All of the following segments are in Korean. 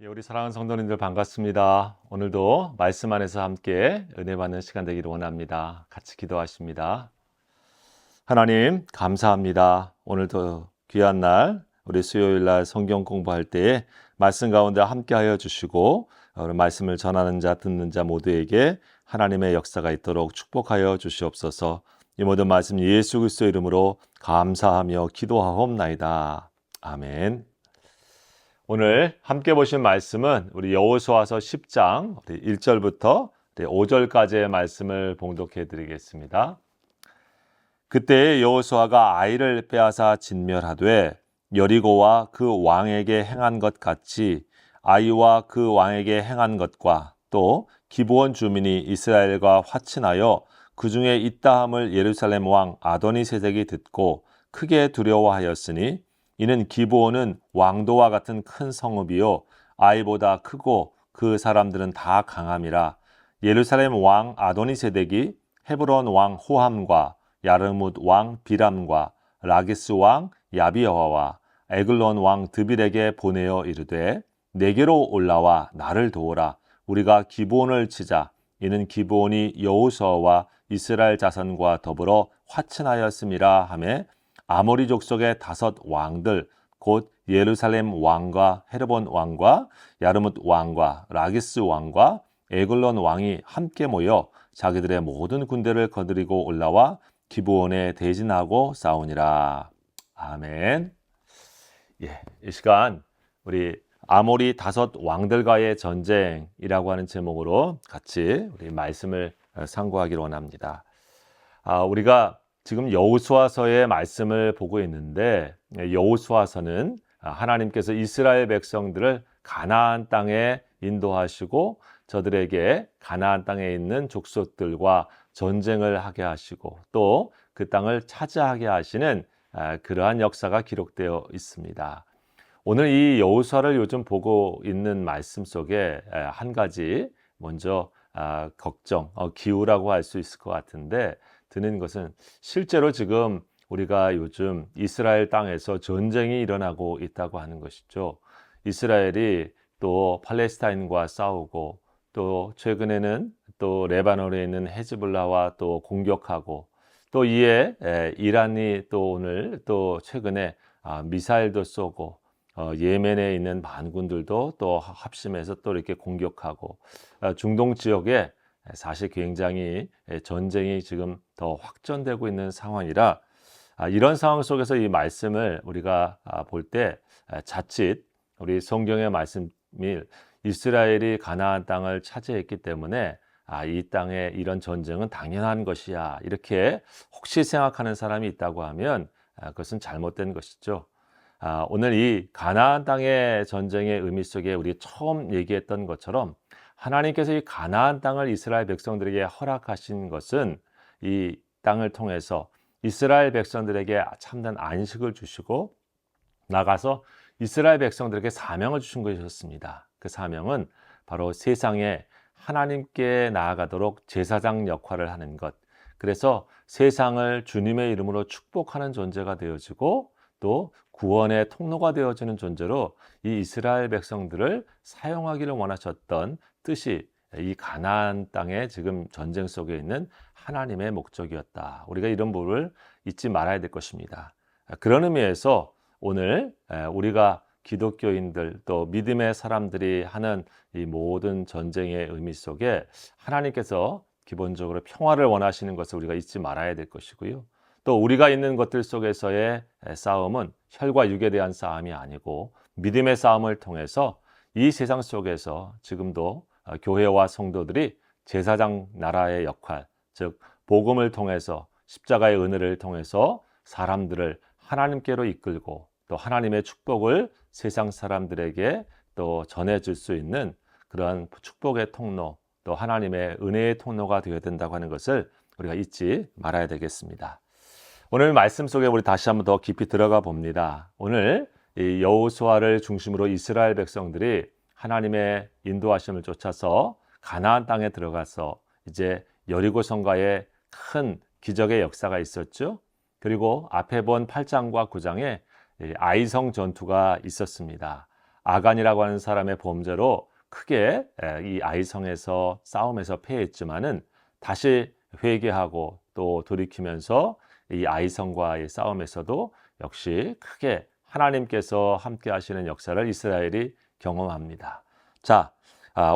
우리 사랑하는 성도님들 반갑습니다. 오늘도 말씀 안에서 함께 은혜 받는 시간 되기를 원합니다. 같이 기도하십니다. 하나님 감사합니다. 오늘도 귀한 날 우리 수요일 날 성경 공부할 때에 말씀 가운데 함께하여 주시고 오늘 말씀을 전하는 자 듣는 자 모두에게 하나님의 역사가 있도록 축복하여 주시옵소서. 이 모든 말씀 예수 그리스도 이름으로 감사하며 기도하옵나이다. 아멘. 오늘 함께 보신 말씀은 우리 여호수아서 10장 1절부터 5절까지의 말씀을 봉독해 드리겠습니다. 그때 여호수아가 아이를 빼앗아 진멸하되 여리고와 그 왕에게 행한 것 같이 아이와 그 왕에게 행한 것과 또 기브온 주민이 이스라엘과 화친하여 그 중에 있다함을 예루살렘 왕 아도니세덱이 듣고 크게 두려워하였으니 이는 기브온은 왕도와 같은 큰 성읍이요 아이보다 크고 그 사람들은 다 강함이라. 예루살렘 왕 아도니세덱이 헤브론 왕 호함과 야르뭇 왕 비람과 라기스 왕 야비여와 에글론 왕 드빌에게 보내어 이르되 내게로 올라와 나를 도우라. 우리가 기브온을 치자. 이는 기브온이 여호수아와 이스라엘 자손과 더불어 화친하였음이라 하매 아모리 족속의 5 왕들 곧 예루살렘 왕과 헤르본 왕과 야르뭇 왕과 라기스 왕과 에글론 왕이 함께 모여 자기들의 모든 군대를 거느리고 올라와 기브온에 대진하고 싸우니라. 아멘. 이 시간 우리 아모리 5 왕들과의 전쟁이라고 하는 제목으로 같이 우리 말씀을 상고하기를 원합니다. 우리가 지금 여호수아서의 말씀을 보고 있는데 여호수아서는 하나님께서 이스라엘 백성들을 가나안 땅에 인도하시고 저들에게 가나안 땅에 있는 족속들과 전쟁을 하게 하시고 또 그 땅을 차지하게 하시는 그러한 역사가 기록되어 있습니다. 오늘 이 여호수아를 요즘 보고 있는 말씀 속에 한 가지 먼저 걱정, 기우라고 할 수 있을 것 같은데 드는 것은 실제로 지금 우리가 요즘 이스라엘 땅에서 전쟁이 일어나고 있다고 하는 것이죠. 이스라엘이 또 팔레스타인과 싸우고 또 최근에는 또 레바논에 있는 헤즈볼라와 또 공격하고 또 이에 이란이 또 오늘 또 최근에 미사일도 쏘고 예멘에 있는 반군들도 또 합심해서 또 이렇게 공격하고 중동 지역에 사실 굉장히 전쟁이 지금 더 확전되고 있는 상황이라 이런 상황 속에서 이 말씀을 우리가 볼 때 자칫 우리 성경의 말씀이 이스라엘이 가나안 땅을 차지했기 때문에 이 땅에 이런 전쟁은 당연한 것이야 이렇게 혹시 생각하는 사람이 있다고 하면 그것은 잘못된 것이죠. 오늘 이 가나안 땅의 전쟁의 의미 속에 우리 처음 얘기했던 것처럼 하나님께서 이 가나안 땅을 이스라엘 백성들에게 허락하신 것은 이 땅을 통해서 이스라엘 백성들에게 참된 안식을 주시고 나가서 이스라엘 백성들에게 사명을 주신 것이었습니다. 그 사명은 바로 세상에 하나님께 나아가도록 제사장 역할을 하는 것. 그래서 세상을 주님의 이름으로 축복하는 존재가 되어지고 또 구원의 통로가 되어지는 존재로 이 이스라엘 백성들을 사용하기를 원하셨던 뜻이 이 가나안 땅의 지금 전쟁 속에 있는 하나님의 목적이었다. 우리가 이런 부분을 잊지 말아야 될 것입니다. 그런 의미에서 오늘 우리가 기독교인들 또 믿음의 사람들이 하는 이 모든 전쟁의 의미 속에 하나님께서 기본적으로 평화를 원하시는 것을 우리가 잊지 말아야 될 것이고요. 또 우리가 있는 것들 속에서의 싸움은 혈과 육에 대한 싸움이 아니고 믿음의 싸움을 통해서 이 세상 속에서 지금도 교회와 성도들이 제사장 나라의 역할, 즉 복음을 통해서 십자가의 은혜를 통해서 사람들을 하나님께로 이끌고 또 하나님의 축복을 세상 사람들에게 또 전해줄 수 있는 그런 축복의 통로, 또 하나님의 은혜의 통로가 되어야 된다고 하는 것을 우리가 잊지 말아야 되겠습니다. 오늘 말씀 속에 우리 다시 한번 더 깊이 들어가 봅니다. 오늘 이 여호수아를 중심으로 이스라엘 백성들이 하나님의 인도하심을 쫓아서 가나안 땅에 들어가서 이제 여리고성과의 큰 기적의 역사가 있었죠. 그리고 앞에 본 8장과 9장에 아이성 전투가 있었습니다. 아간이라고 하는 사람의 범죄로 크게 이 아이성에서 싸움에서 패했지만은 다시 회개하고 또 돌이키면서 이 아이성과의 싸움에서도 역시 크게 하나님께서 함께 하시는 역사를 이스라엘이 경험합니다. 자,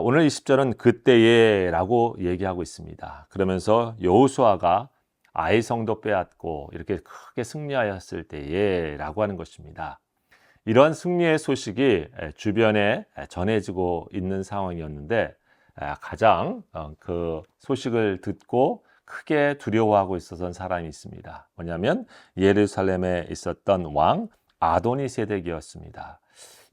오늘 20절은 그때에 라고 얘기하고 있습니다. 그러면서 여호수아가 아이성도 빼앗고 이렇게 크게 승리하였을 때에 라고 하는 것입니다. 이런 승리의 소식이 주변에 전해지고 있는 상황이었는데 가장 그 소식을 듣고 크게 두려워하고 있었던 사람이 있습니다. 뭐냐면 예루살렘에 있었던 왕 아도니세덱이었습니다.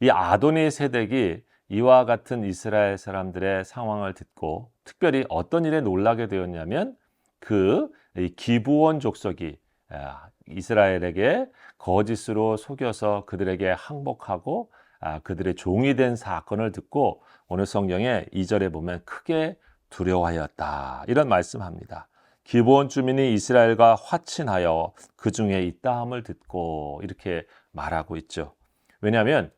이 아도니세덱이 이와 같은 이스라엘 사람들의 상황을 듣고 특별히 어떤 일에 놀라게 되었냐면 그 기브온 족속이 이스라엘에게 거짓으로 속여서 그들에게 항복하고 그들의 종이 된 사건을 듣고 오늘 성경에 2절에 보면 크게 두려워하였다. 이런 말씀합니다. 기브온 주민이 이스라엘과 화친하여 그 중에 있다함을 듣고 이렇게 말하고 있죠. 왜냐하면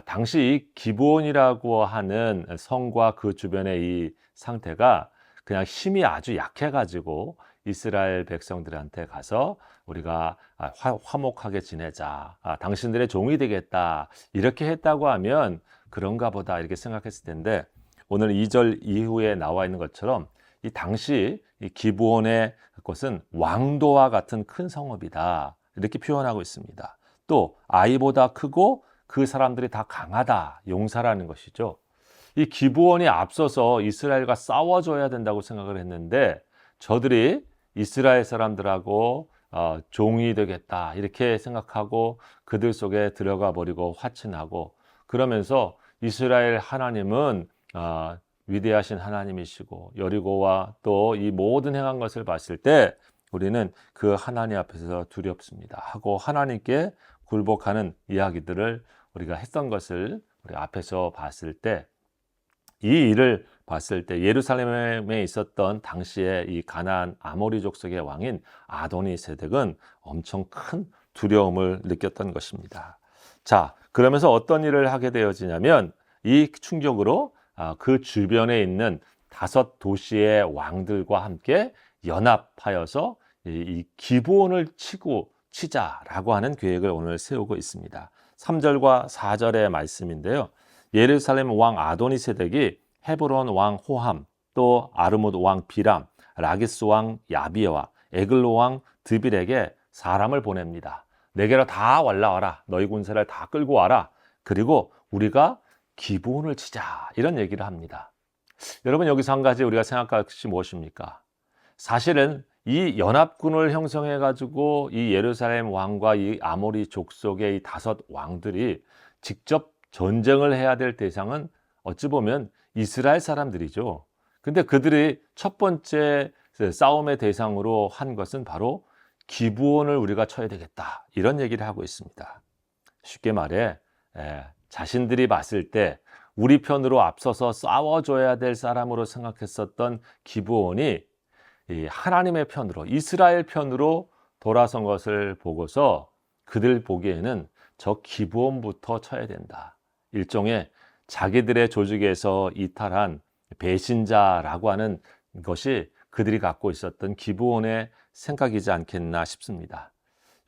당시 이 기브온이라고 하는 성과 그 주변의 이 상태가 그냥 힘이 아주 약해가지고 이스라엘 백성들한테 가서 우리가 화목하게 지내자, 당신들의 종이 되겠다 이렇게 했다고 하면 그런가 보다 이렇게 생각했을 텐데 오늘 2절 이후에 나와 있는 것처럼 이 당시 이 기브온의 것은 왕도와 같은 큰 성읍이다 이렇게 표현하고 있습니다. 또 아이보다 크고 그 사람들이 다 강하다, 용사라는 것이죠. 이 기브온이 앞서서 이스라엘과 싸워줘야 된다고 생각을 했는데 저들이 이스라엘 사람들하고 종이 되겠다 이렇게 생각하고 그들 속에 들어가 버리고 화친하고 그러면서 이스라엘 하나님은 위대하신 하나님이시고 여리고와 또 이 모든 행한 것을 봤을 때 우리는 그 하나님 앞에서 두렵습니다 하고 하나님께 굴복하는 이야기들을 우리가 했던 것을 우리 앞에서 봤을 때 이 일을 봤을 때 예루살렘에 있었던 당시에 이 가나안 아모리 족속의 왕인 아도니세덱은 엄청 큰 두려움을 느꼈던 것입니다. 자, 그러면서 어떤 일을 하게 되어지냐면 이 충격으로 그 주변에 있는 5도시의 왕들과 함께 연합하여서 이 기브온을 치자라고 하는 계획을 오늘 세우고 있습니다. 3절과 4절의 말씀인데요. 예루살렘 왕 아도니세덱이 헤브론 왕 호함, 또 아르뭇 왕 비람, 라기스 왕 야비에와 에글로 왕 드빌에게 사람을 보냅니다. 내게로 다 올라와라. 너희 군사를 다 끌고 와라. 그리고 우리가 기브온을 치자. 이런 얘기를 합니다. 여러분 여기서 한 가지 우리가 생각할 것이 무엇입니까? 사실은 이 연합군을 형성해 가지고 이 예루살렘 왕과 이 아모리 족속의 이 5 왕들이 직접 전쟁을 해야 될 대상은 어찌 보면 이스라엘 사람들이죠. 근데 그들이 첫 번째 싸움의 대상으로 한 것은 바로 기브온을 우리가 쳐야 되겠다. 이런 얘기를 하고 있습니다. 쉽게 말해 자신들이 봤을 때 우리 편으로 앞서서 싸워줘야 될 사람으로 생각했었던 기브온이 이 하나님의 편으로 이스라엘 편으로 돌아선 것을 보고서 그들 보기에는 저 기브온부터 쳐야 된다. 일종의 자기들의 조직에서 이탈한 배신자라고 하는 것이 그들이 갖고 있었던 기브온의 생각이지 않겠나 싶습니다.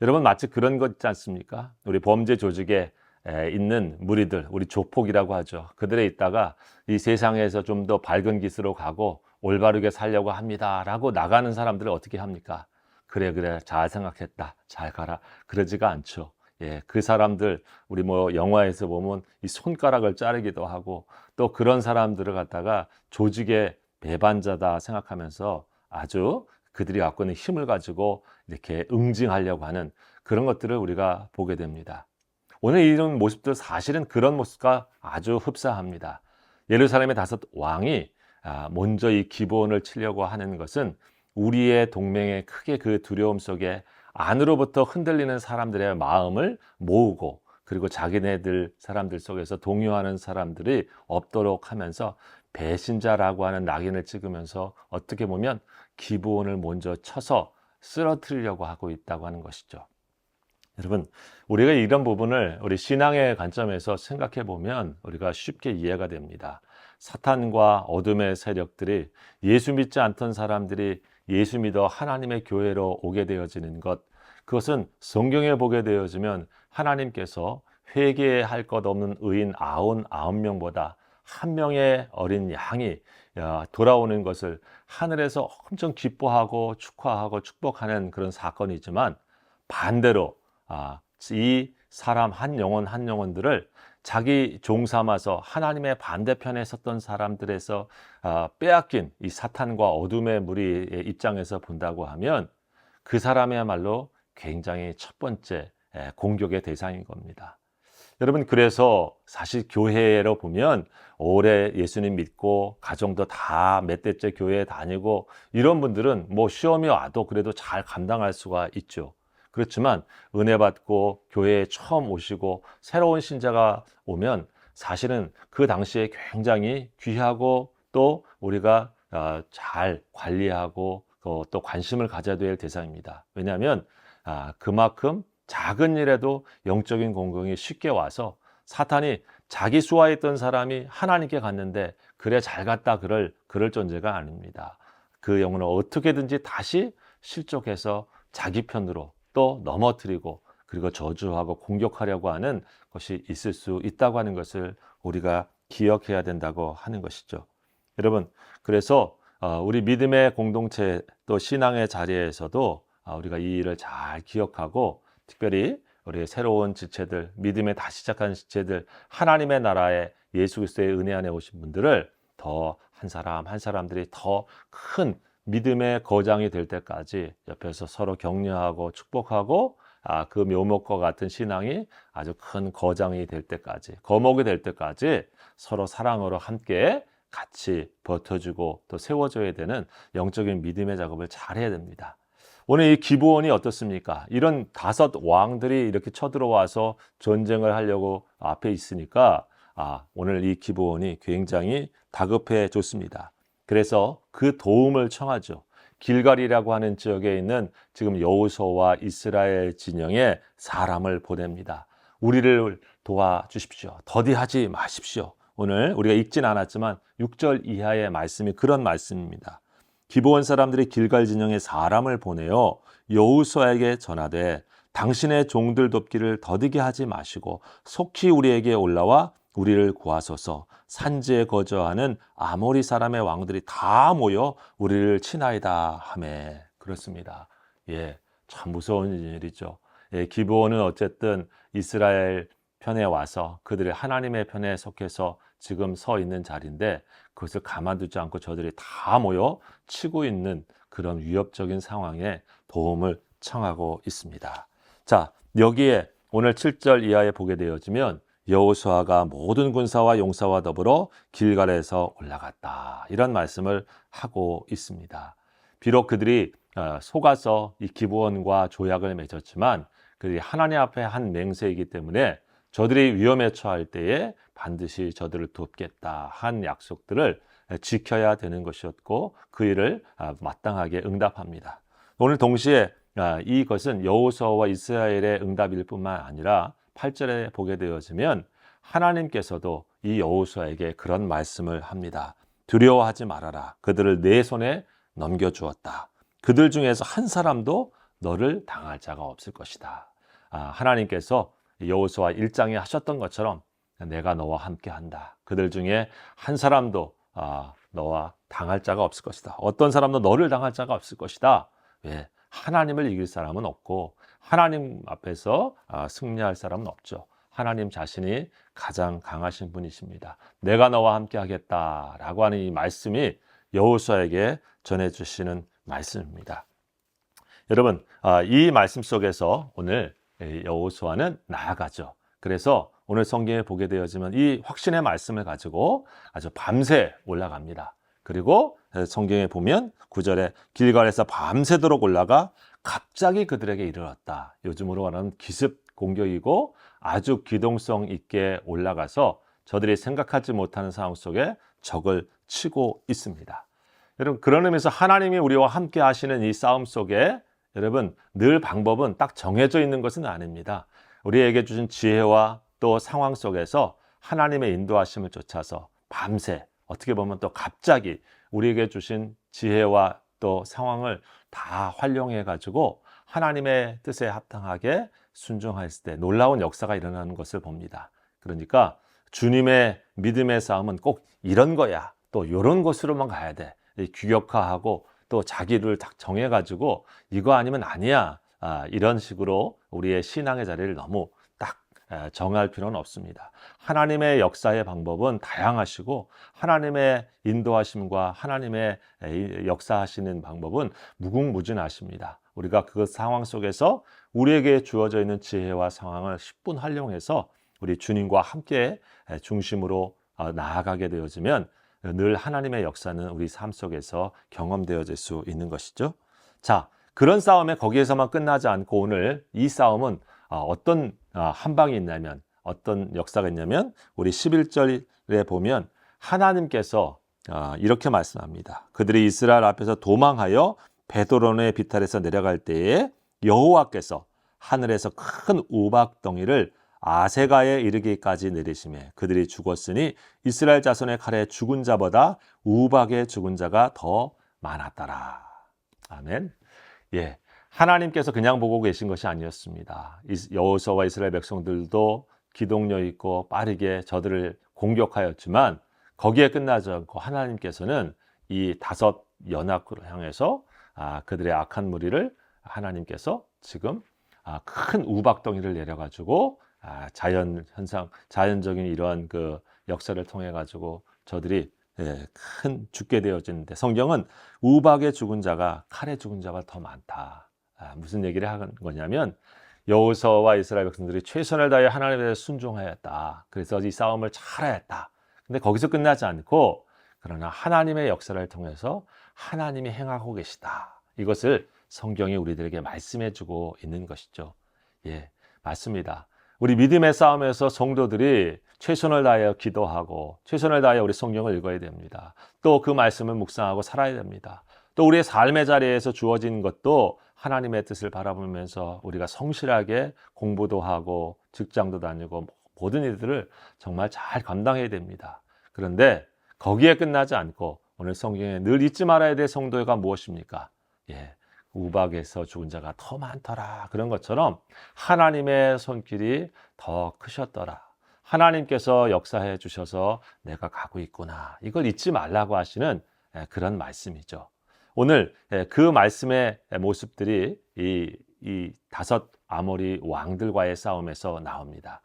여러분 마치 그런 것 있지 않습니까? 우리 범죄 조직에 있는 무리들, 우리 조폭이라고 하죠. 그들에 있다가 이 세상에서 좀 더 밝은 길으로 가고 올바르게 살려고 합니다 라고 나가는 사람들을 어떻게 합니까? 그래 잘 생각했다, 잘 가라. 그러지가 않죠. 그 사람들 우리 뭐 영화에서 보면 이 손가락을 자르기도 하고 또 그런 사람들을 갖다가 조직의 배반자다 생각하면서 아주 그들이 갖고 있는 힘을 가지고 이렇게 응징하려고 하는 그런 것들을 우리가 보게 됩니다. 오늘 이런 모습들 사실은 그런 모습과 아주 흡사합니다. 예루살렘의 5 왕이 먼저 이 기브온을 치려고 하는 것은 우리의 동맹의 크게 그 두려움 속에 안으로부터 흔들리는 사람들의 마음을 모으고 그리고 자기네들 사람들 속에서 동요하는 사람들이 없도록 하면서 배신자라고 하는 낙인을 찍으면서 어떻게 보면 기브온을 먼저 쳐서 쓰러뜨리려고 하고 있다고 하는 것이죠. 여러분, 우리가 이런 부분을 우리 신앙의 관점에서 생각해 보면 우리가 쉽게 이해가 됩니다. 사탄과 어둠의 세력들이 예수 믿지 않던 사람들이 예수 믿어 하나님의 교회로 오게 되어지는 것, 그것은 성경에 보게 되어지면 하나님께서 회개할 것 없는 의인 99명보다 한 명의 어린 양이 돌아오는 것을 하늘에서 엄청 기뻐하고 축하하고 축복하는 그런 사건이지만, 반대로 이 사람 한 영혼 한 영혼들을 자기 종 삼아서 하나님의 반대편에 섰던 사람들에서 빼앗긴 이 사탄과 어둠의 무리의 입장에서 본다고 하면 그 사람이야말로 굉장히 첫 번째 공격의 대상인 겁니다. 여러분, 그래서 사실 교회로 보면 오래 예수님 믿고 가정도 다 몇 대째 교회에 다니고 이런 분들은 뭐 시험이 와도 그래도 잘 감당할 수가 있죠. 그렇지만 은혜 받고 교회에 처음 오시고 새로운 신자가 오면 사실은 그 당시에 굉장히 귀하고 또 우리가 잘 관리하고 또 관심을 가져야 될 대상입니다. 왜냐하면 그만큼 작은 일에도 영적인 공격이 쉽게 와서 사탄이 자기 수하했던 사람이 하나님께 갔는데 그래 잘 갔다 그럴 존재가 아닙니다. 그 영혼을 어떻게든지 다시 실족해서 자기 편으로 또 넘어뜨리고 그리고 저주하고 공격하려고 하는 것이 있을 수 있다고 하는 것을 우리가 기억해야 된다고 하는 것이죠. 여러분, 그래서 우리 믿음의 공동체 또 신앙의 자리에서도 우리가 이 일을 잘 기억하고 특별히 우리의 새로운 지체들, 믿음에 다시 시작하는 지체들, 하나님의 나라에 예수 그리스도의 은혜 안에 오신 분들을 더 한 사람 한 사람들이 더 큰 믿음의 거장이 될 때까지 옆에서 서로 격려하고 축복하고 그 묘목과 같은 신앙이 아주 큰 거장이 될 때까지, 거목이 될 때까지 서로 사랑으로 함께 같이 버텨주고 또 세워줘야 되는 영적인 믿음의 작업을 잘 해야 됩니다. 오늘 이 기브온이 어떻습니까? 이런 5 왕들이 이렇게 쳐들어와서 전쟁을 하려고 앞에 있으니까 오늘 이 기브온이 굉장히 다급해졌습니다. 그래서 그 도움을 청하죠. 길갈이라고 하는 지역에 있는 지금 여호수아와 이스라엘 진영에 사람을 보냅니다. 우리를 도와주십시오. 더디하지 마십시오. 오늘 우리가 읽진 않았지만 6절 이하의 말씀이 그런 말씀입니다. 기브온 사람들이 길갈 진영에 사람을 보내어 여호수아에게 전하되 당신의 종들 돕기를 더디게 하지 마시고 속히 우리에게 올라와 우리를 구하소서. 산지에 거주하는 아모리 사람의 왕들이 다 모여 우리를 치나이다 하매. 그렇습니다. 참 무서운 일이죠. 기브온은 어쨌든 이스라엘 편에 와서 그들이 하나님의 편에 속해서 지금 서 있는 자리인데 그것을 가만두지 않고 저들이 다 모여 치고 있는 그런 위협적인 상황에 도움을 청하고 있습니다. 자, 여기에 오늘 7절 이하에 보게 되어지면 여호수아가 모든 군사와 용사와 더불어 길갈에서 올라갔다, 이런 말씀을 하고 있습니다. 비록 그들이 속아서 이 기브온과 조약을 맺었지만 그들이 하나님 앞에 한 맹세이기 때문에 저들이 위험에 처할 때에 반드시 저들을 돕겠다 한 약속들을 지켜야 되는 것이었고 그 일을 마땅하게 응답합니다. 오늘 동시에 이것은 여호수아와 이스라엘의 응답일 뿐만 아니라 8절에 보게 되어지면 하나님께서도 이 여호수아에게 그런 말씀을 합니다. 두려워하지 말아라. 그들을 내 손에 넘겨주었다. 그들 중에서 한 사람도 너를 당할 자가 없을 것이다. 하나님께서 여호수아 1장에 하셨던 것처럼 내가 너와 함께 한다. 그들 중에 한 사람도 너와 당할 자가 없을 것이다. 어떤 사람도 너를 당할 자가 없을 것이다. 왜? 하나님을 이길 사람은 없고 하나님 앞에서 승리할 사람은 없죠. 하나님 자신이 가장 강하신 분이십니다. 내가 너와 함께 하겠다라고 하는 이 말씀이 여호수아에게 전해주시는 말씀입니다. 여러분, 이 말씀 속에서 오늘 여호수아는 나아가죠. 그래서 오늘 성경에 보게 되어지면 이 확신의 말씀을 가지고 아주 밤새 올라갑니다. 그리고 성경에 보면 9절에 길갈에서 밤새도록 올라가 갑자기 그들에게 이르렀다. 요즘으로 말하는 기습 공격이고 아주 기동성 있게 올라가서 저들이 생각하지 못하는 상황 속에 적을 치고 있습니다. 여러분, 그런 의미에서 하나님이 우리와 함께 하시는 이 싸움 속에 여러분, 늘 방법은 딱 정해져 있는 것은 아닙니다. 우리에게 주신 지혜와 또 상황 속에서 하나님의 인도하심을 쫓아서 밤새 어떻게 보면 또 갑자기 우리에게 주신 지혜와 또 상황을 다 활용해 가지고 하나님의 뜻에 합당하게 순종했을 때 놀라운 역사가 일어나는 것을 봅니다. 그러니까 주님의 믿음의 싸움은 꼭 이런 거야, 또 이런 곳으로만 가야 돼, 규격화하고 또 자기를 딱 정해가지고 이거 아니면 아니야, 이런 식으로 우리의 신앙의 자리를 너무 딱 정할 필요는 없습니다. 하나님의 역사의 방법은 다양하시고 하나님의 인도하심과 하나님의 역사하시는 방법은 무궁무진하십니다. 우리가 그 상황 속에서 우리에게 주어져 있는 지혜와 상황을 10분 활용해서 우리 주님과 함께 중심으로 나아가게 되어지면 늘 하나님의 역사는 우리 삶 속에서 경험되어질 수 있는 것이죠. 자, 그런 싸움에 거기에서만 끝나지 않고 오늘 이 싸움은 어떤 한방이 있냐면, 어떤 역사가 있냐면 우리 11절에 보면 하나님께서 이렇게 말씀합니다. 그들이 이스라엘 앞에서 도망하여 베드로의 비탈에서 내려갈 때에 여호와께서 하늘에서 큰 우박덩이를 아세가에 이르기까지 내리시매 그들이 죽었으니 이스라엘 자손의 칼에 죽은 자보다 우박에 죽은 자가 더 많았더라. 아멘. 예, 하나님께서 그냥 보고 계신 것이 아니었습니다. 여호수아와 이스라엘 백성들도 기동력 있고 빠르게 저들을 공격하였지만 거기에 끝나지 않고 하나님께서는 이 다섯 연합을 향해서 그들의 악한 무리를 하나님께서 지금 큰 우박덩이를 내려가지고 자연 현상, 자연적인 이러한 그 역사를 통해 가지고 저들이 큰 죽게 되어지는데 성경은 우박에 죽은 자가 칼에 죽은 자가 더 많다. 무슨 얘기를 하는 거냐면 여호수아와 이스라엘 백성들이 최선을 다해 하나님에 대해 순종하였다. 그래서 이 싸움을 잘하였다. 근데 거기서 끝나지 않고 그러나 하나님의 역사를 통해서 하나님이 행하고 계시다. 이것을 성경이 우리들에게 말씀해 주고 있는 것이죠. 예, 맞습니다. 우리 믿음의 싸움에서 성도들이 최선을 다하여 기도하고 최선을 다하여 우리 성경을 읽어야 됩니다. 또 그 말씀을 묵상하고 살아야 됩니다. 또 우리의 삶의 자리에서 주어진 것도 하나님의 뜻을 바라보면서 우리가 성실하게 공부도 하고 직장도 다니고 모든 일들을 정말 잘 감당해야 됩니다. 그런데 거기에 끝나지 않고 오늘 성경에 늘 잊지 말아야 될 성도가 무엇입니까? 예, 우박에서 죽은 자가 더 많더라. 그런 것처럼 하나님의 손길이 더 크셨더라. 하나님께서 역사해 주셔서 내가 가고 있구나. 이걸 잊지 말라고 하시는 그런 말씀이죠. 오늘 그 말씀의 모습들이 이 다섯 아모리 왕들과의 싸움에서 나옵니다.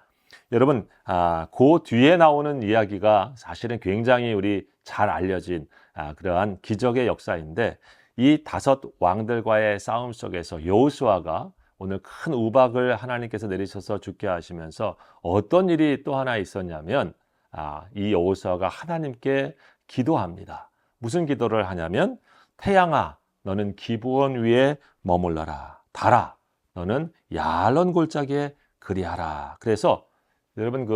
여러분, 그 뒤에 나오는 이야기가 사실은 굉장히 우리 잘 알려진 그러한 기적의 역사인데 이 다섯 왕들과의 싸움 속에서 여호수아가 오늘 큰 우박을 하나님께서 내리셔서 죽게 하시면서 어떤 일이 또 하나 있었냐면 이 여호수아가 하나님께 기도합니다. 무슨 기도를 하냐면 태양아 너는 기브온 위에 머물러라. 달아 너는 야알론 골짜기에 그리하라. 그래서 여러분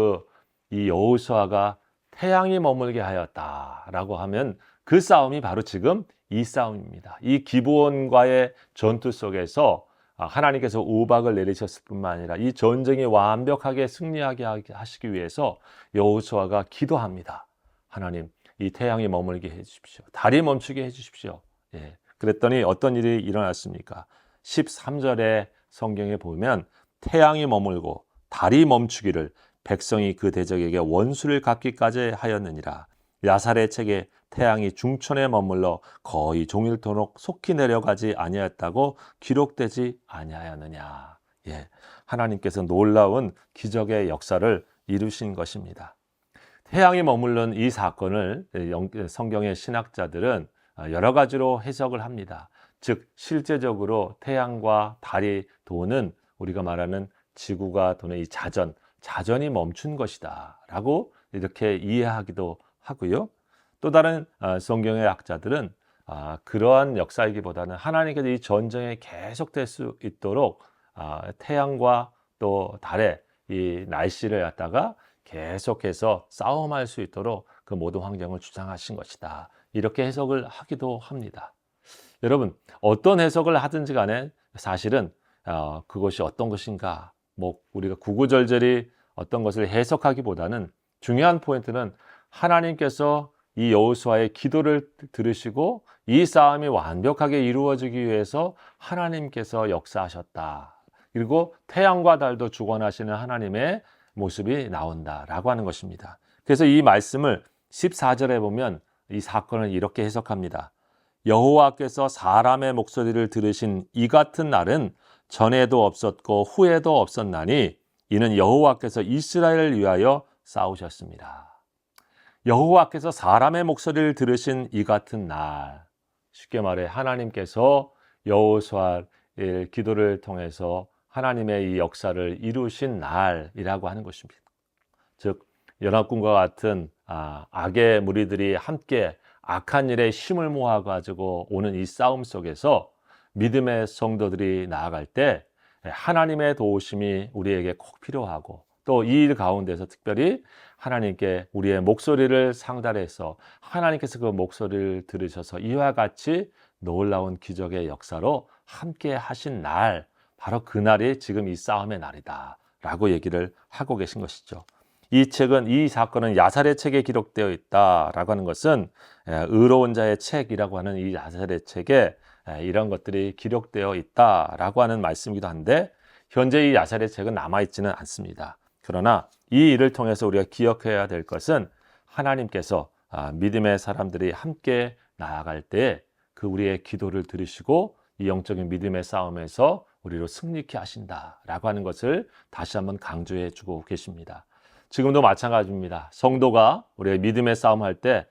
이 여호수아가 태양이 머물게 하였다라고 하면 그 싸움이 바로 지금 이 싸움입니다. 이 기브온과의 전투 속에서 하나님께서 우박을 내리셨을 뿐만 아니라 이 전쟁이 완벽하게 승리하게 하시기 위해서 여호수아가 기도합니다. 하나님, 이 태양이 머물게 해주십시오. 달이 멈추게 해주십시오. 예. 그랬더니 어떤 일이 일어났습니까? 13절에 성경에 보면 태양이 머물고 달이 멈추기를 백성이 그 대적에게 원수를 갚기까지 하였느니라. 야살의 책에 태양이 중천에 머물러 거의 종일토록 속히 내려가지 아니하였다고 기록되지 아니하였느냐. 예, 하나님께서 놀라운 기적의 역사를 이루신 것입니다. 태양이 머무른 이 사건을 성경의 신학자들은 여러 가지로 해석을 합니다. 즉 실제적으로 태양과 달이 도는 우리가 말하는 지구가 도는 이 자전이 멈춘 것이다 라고 이렇게 이해하기도 하고요. 또 다른 성경의 학자들은 그러한 역사이기보다는 하나님께서 이 전쟁이 계속될 수 있도록 태양과 또 달의 이 날씨를 갖다가 계속해서 싸움할 수 있도록 그 모든 환경을 주장하신 것이다. 이렇게 해석을 하기도 합니다. 여러분, 어떤 해석을 하든지 간에 사실은 그것이 어떤 것인가, 뭐 우리가 구구절절히 어떤 것을 해석하기보다는 중요한 포인트는 하나님께서 이 여호수아의 기도를 들으시고 이 싸움이 완벽하게 이루어지기 위해서 하나님께서 역사하셨다. 그리고 태양과 달도 주관하시는 하나님의 모습이 나온다라고 하는 것입니다. 그래서 이 말씀을 14절에 보면 이 사건을 이렇게 해석합니다. 여호와께서 사람의 목소리를 들으신 이 같은 날은 전에도 없었고 후에도 없었나니 이는 여호와께서 이스라엘을 위하여 싸우셨습니다. 여호와께서 사람의 목소리를 들으신 이 같은 날, 쉽게 말해 하나님께서 여호수아의 기도를 통해서 하나님의 이 역사를 이루신 날이라고 하는 것입니다. 즉 연합군과 같은 악의 무리들이 함께 악한 일에 힘을 모아가지고 오는 이 싸움 속에서 믿음의 성도들이 나아갈 때 하나님의 도우심이 우리에게 꼭 필요하고 또 이 일 가운데서 특별히 하나님께 우리의 목소리를 상달해서 하나님께서 그 목소리를 들으셔서 이와 같이 놀라운 기적의 역사로 함께 하신 날, 바로 그날이 지금 이 싸움의 날이다 라고 얘기를 하고 계신 것이죠. 이 사건은 야살의 책에 기록되어 있다라고 하는 것은 의로운 자의 책이라고 하는 이 야살의 책에 이런 것들이 기록되어 있다라고 하는 말씀이기도 한데 현재 이 야살의 책은 남아있지는 않습니다. 그러나 이 일을 통해서 우리가 기억해야 될 것은 하나님께서 믿음의 사람들이 함께 나아갈 때 그 우리의 기도를 들으시고 이 영적인 믿음의 싸움에서 우리로 승리케 하신다라고 하는 것을 다시 한번 강조해 주고 계십니다. 지금도 마찬가지입니다. 성도가 우리의 믿음의 싸움할 때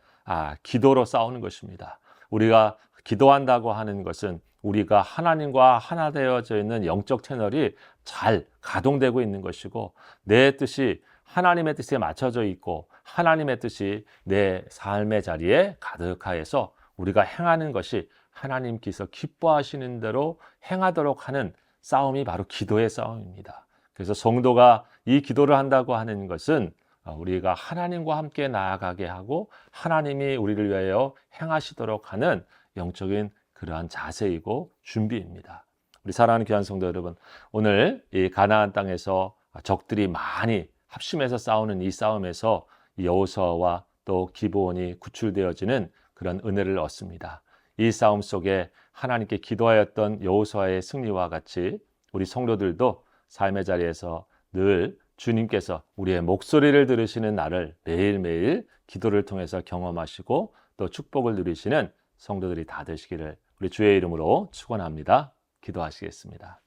기도로 싸우는 것입니다. 우리가 기도한다고 하는 것은 우리가 하나님과 하나 되어져 있는 영적 채널이 잘 가동되고 있는 것이고 내 뜻이 하나님의 뜻에 맞춰져 있고 하나님의 뜻이 내 삶의 자리에 가득하여서 우리가 행하는 것이 하나님께서 기뻐하시는 대로 행하도록 하는 싸움이 바로 기도의 싸움입니다. 그래서 성도가 이 기도를 한다고 하는 것은 우리가 하나님과 함께 나아가게 하고 하나님이 우리를 위하여 행하시도록 하는 영적인 그러한 자세이고 준비입니다. 우리 사랑하는 귀한 성도 여러분, 오늘 이 가나안 땅에서 적들이 많이 합심해서 싸우는 이 싸움에서 여호수아와 또 기브온이 구출되어지는 그런 은혜를 얻습니다. 이 싸움 속에 하나님께 기도하였던 여호수아의 승리와 같이 우리 성도들도 삶의 자리에서 늘 주님께서 우리의 목소리를 들으시는 날을 매일매일 기도를 통해서 경험하시고 또 축복을 누리시는 성도들이 다 되시기를 우리 주의 이름으로 축원합니다. 기도하시겠습니다.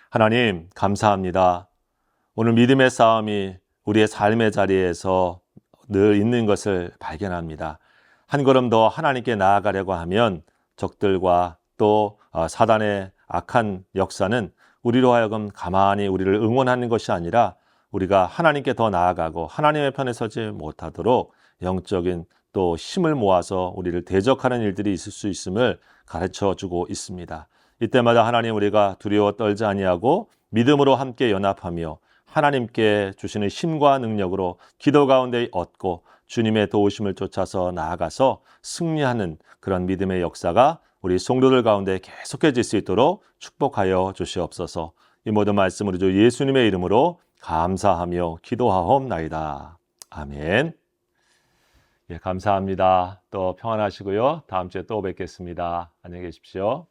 하나님 감사합니다. 오늘 믿음의 싸움이 우리의 삶의 자리에서 늘 있는 것을 발견합니다. 한 걸음 더 하나님께 나아가려고 하면 적들과 또 사단의 악한 역사는 우리로 하여금 가만히 우리를 응원하는 것이 아니라 우리가 하나님께 더 나아가고 하나님의 편에 서지 못하도록 영적인 또 힘을 모아서 우리를 대적하는 일들이 있을 수 있음을 가르쳐 주고 있습니다. 이때마다 하나님 우리가 두려워 떨지 아니하고 믿음으로 함께 연합하며 하나님께 주시는 힘과 능력으로 기도 가운데 얻고 주님의 도우심을 쫓아서 나아가서 승리하는 그런 믿음의 역사가 우리 성도들 가운데 계속해질 수 있도록 축복하여 주시옵소서. 이 모든 말씀을 주 예수님의 이름으로 감사하며 기도하옵나이다. 아멘. 감사합니다. 또 평안하시고요. 다음 주에 또 뵙겠습니다. 안녕히 계십시오.